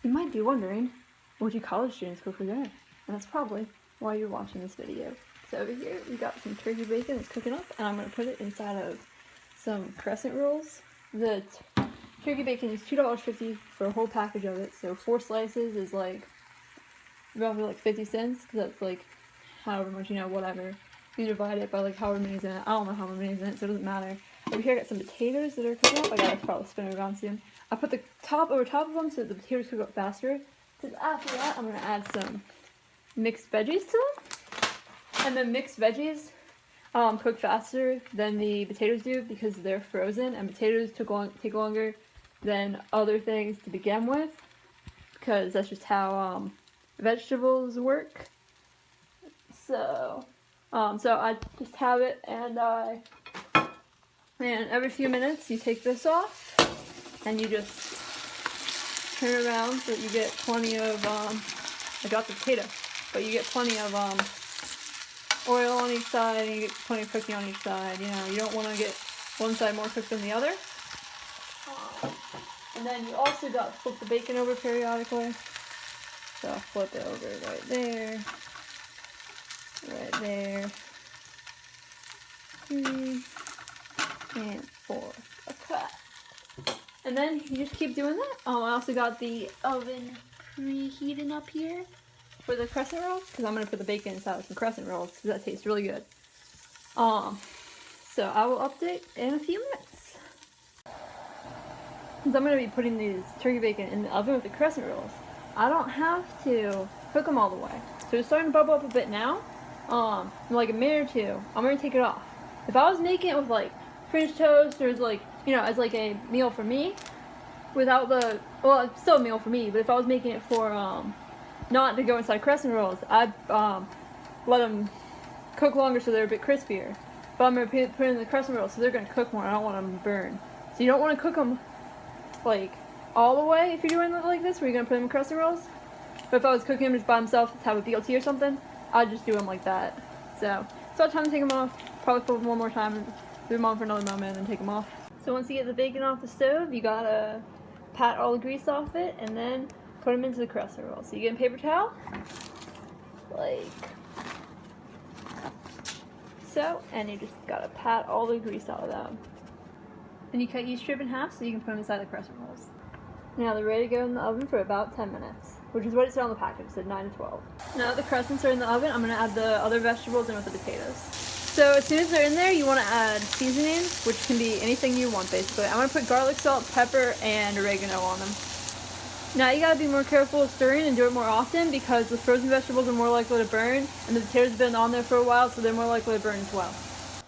You might be wondering, what do college students cook for dinner? And that's probably why you're watching this video. So over here, we got some turkey bacon that's cooking up, and I'm going to put it inside of some crescent rolls. The turkey bacon is $2.50 for a whole package of it, so 4 slices is like roughly like 50 cents, because that's like however much, whatever. You divide it by like however many's in it. I don't know how many's in it, so it doesn't matter. Over here I got some potatoes that are cooking up. I gotta probably spin it around soon. I put the top over top of them so that the potatoes cook up faster. Because after that, I'm gonna add some mixed veggies to them. And the mixed veggies cook faster than the potatoes do because they're frozen, and potatoes take longer than other things to begin with, because that's just how vegetables work. So I just have it, and every few minutes you take this off, and you just turn it around so that you get plenty of, I got the potato, but you get plenty of oil on each side, and you get plenty of cooking on each side. You don't want to get one side more cooked than the other. And then you also got to flip the bacon over periodically. So I'll flip it over right there. Right there. 3 and 4. Okay. And then you just keep doing that. I also got the oven preheating up here for the crescent rolls, because I'm going to put the bacon inside of some crescent rolls, because that tastes really good. So I will update in a few minutes. Since I'm going to be putting these turkey bacon in the oven with the crescent rolls, I don't have to cook them all the way. So it's starting to bubble up a bit now. In like a minute or two, I'm going to take it off. If I was making it with like French toast, or as like, as like a meal for me, without the, well, it's still a meal for me, but if I was making it for, not to go inside crescent rolls, I'd, let them cook longer so they're a bit crispier. But I'm going to put in the crescent rolls so they're going to cook more. I don't want them to burn. So you don't want to cook them, like, all the way if you're doing it like this, where you're going to put them in crescent rolls. But if I was cooking them just by himself to have a BLT or something, I'd just do them like that. So it's about time to take them off. Probably flip them one more time and leave them on for another moment and take them off. So once you get the bacon off the stove, you gotta pat all the grease off it and then put them into the crescent roll. So you get a paper towel, like so, and you just gotta pat all the grease out of them. Then you cut each strip in half so you can put them inside the crescent rolls. Now they're ready to go in the oven for about 10 minutes, which is what it said on the package. It said 9 to 12. Now that the crescents are in the oven, I'm going to add the other vegetables in with the potatoes. So as soon as they're in there, you want to add seasoning, which can be anything you want basically. I'm going to put garlic, salt, pepper, and oregano on them. Now you got to be more careful with stirring and do it more often, because the frozen vegetables are more likely to burn, and the potatoes have been on there for a while, so they're more likely to burn as well.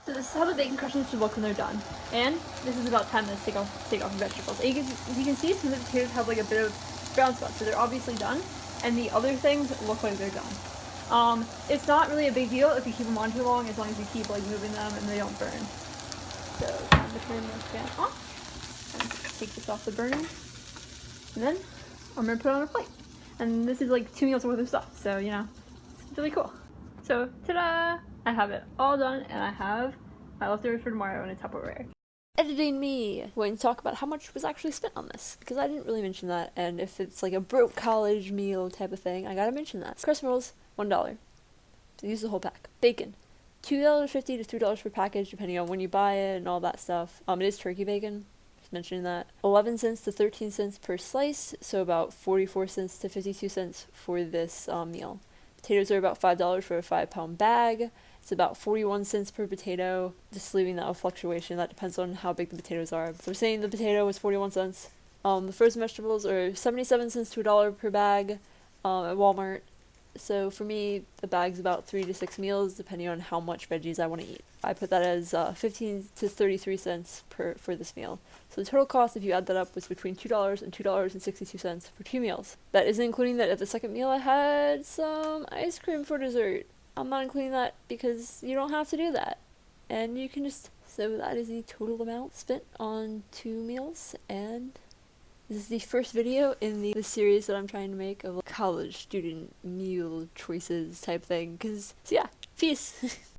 So this is how the bacon crescents should look when they're done. And this is about 10 minutes to take off the vegetables. And you can see some of the potatoes have like a bit of brown spots, so they're obviously done. And the other things look like they're done. It's not really a big deal if you keep them on too long, as long as you keep like moving them and they don't burn. So I'm going to turn this fan off and take this off the burner. And then I'm going to put it on a plate. And this is like 2 meals worth of stuff, so it's really cool. So ta-da! I have it all done, and I have my leftovers for tomorrow in a Tupperware. Editing me! Going to talk about how much was actually spent on this, because I didn't really mention that, and if it's like a broke college meal type of thing, I gotta mention that. Crescent rolls, $1. So use the whole pack. Bacon, $2.50 to $3 per package, depending on when you buy it and all that stuff. It is turkey bacon, just mentioning that. 11 cents to 13 cents per slice, so about 44 cents to 52 cents for this meal. Potatoes are about $5 for a 5-pound bag. It's about 41 cents per potato, just leaving that a fluctuation. That depends on how big the potatoes are. So we're saying the potato was 41 cents. The frozen vegetables are 77 cents to $1 per bag at Walmart. So for me, the bag's about 3 to 6 meals, depending on how much veggies I want to eat. I put that as 15 to 33 cents for this meal. So the total cost, if you add that up, was between $2 and $2.62 for 2 meals. That isn't including that at the second meal I had some ice cream for dessert. I'm not including that because you don't have to do that. And you can just, so that is the total amount spent on 2 meals, and this is the first video in the series that I'm trying to make of college student meal choices type thing, so yeah, peace!